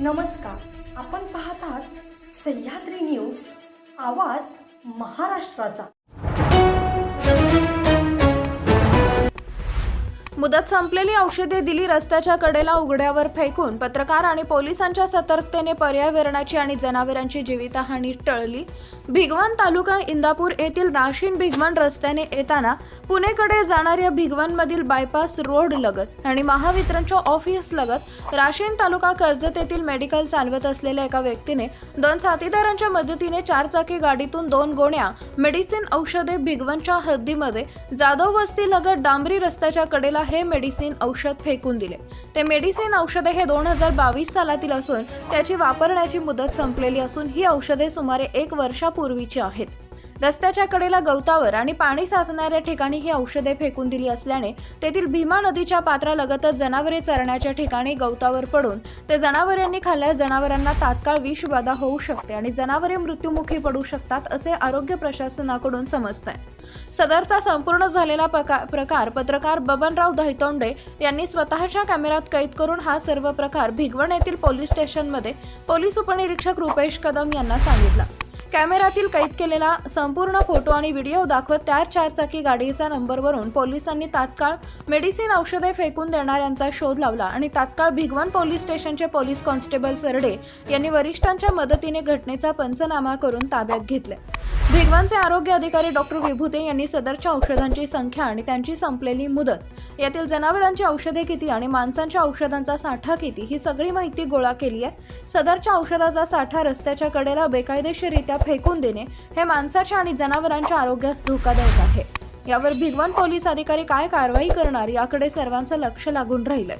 नमस्कार, आपण पाहत आहात सह्याद्री न्यूज, आवाज महाराष्ट्राचा। मुदत संपलेली औषधे दिली रस्त्याच्या कडेला उघड्यावर फेकून पत्रकार आणि पोलिसांच्या सतर्कतेने पर्यावरणाची आणि जनावरांची जीवितहानी टळली। भिगवण तालुका इंदापूर येथील राशीन भिगवण रस्त्याने येताना पुणेकडे जाणाऱ्या भिगवणमधील बायपास रोड लगत आणि महावितरणच्या ऑफिस लगत राशीन तालुका कर्जत येथील मेडिकल चालवत असलेल्या एका व्यक्तीने 2 साथीदारांच्या मदतीने 4 चाकी गाडीतून 2 गोण्या मेडिसिन औषधे भिगवणच्या हद्दीमध्ये जाधव वस्ती लगत डांबरी रस्त्याच्या कडेला हे मेडिसिन औषध फेकून दिले। ते मेडिसिन औषधे हे 2022 सालातील असून त्याची वापरण्याची मुदत संपलेली असून ही औषधे सुमारे 1 वर्षापूर्वीची आहेत। रस्त्याच्या कडेला गवतावर आणि पाणी साचणाऱ्या ठिकाणी ही औषधे फेकून दिली असल्याने तेथील भीमा नदीच्या पात्रालगतच जनावरे चरण्याच्या ठिकाणी गवतावर पडून ते जनावरांनी खाल्ल्यास जनावरांना तात्काळ विषबाधा होऊ शकते आणि जनावरे मृत्युमुखी पडू शकतात असे आरोग्य प्रशासनाकडून समजते। सदरचा संपूर्ण झालेला प्रकार पत्रकार बबनराव दहितोंडे यांनी स्वतःच्या कॅमेऱ्यात कैद करून हा सर्व प्रकार भिगवण येथील पोलीस स्टेशनमध्ये पोलीस उपनिरीक्षक रुपेश कदम यांना सांगितला। कॅमेऱ्यातील कैद केलेला संपूर्ण फोटो आणि व्हिडिओ दाखवत त्या 4 चाकी गाडीचा नंबरवरून पोलिसांनी तात्काळ मेडिसिन औषधे फेकून देणाऱ्यांचा शोध लावला आणि तात्काळ भिगवण पोलीस स्टेशनचे पोलीस कॉन्स्टेबल सरडे यांनी वरिष्ठांच्या मदतीने घटनेचा पंचनामा करून ताब्यात घेतले। भिगवणचे आरोग्य अधिकारी डॉक्टर विभूते यांनी सदरच्या औषधांची संख्या आणि त्यांची संपलेली मुदत, यातील जनावरांची औषधे किती आणि माणसांच्या औषधांचा साठा किती ही सगळी माहिती गोळा केली आहे। सदरच्या औषधाचा साठा रस्त्याच्या कडेला बेकायदेशीररित्या फेकून देणे हे माणसाच्या आणि जनावरांच्या आरोग्यास धोकादायक आहे। यावर भिगवण पोलीस अधिकारी काय कारवाई करणार याकडे सर्वांचं लक्ष लागून राहिलंय।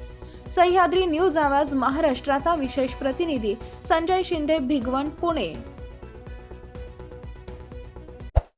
सह्याद्री न्यूज, आवाज महाराष्ट्राचा विशेष प्रतिनिधी संजय शिंदे, भिगवण, पुणे।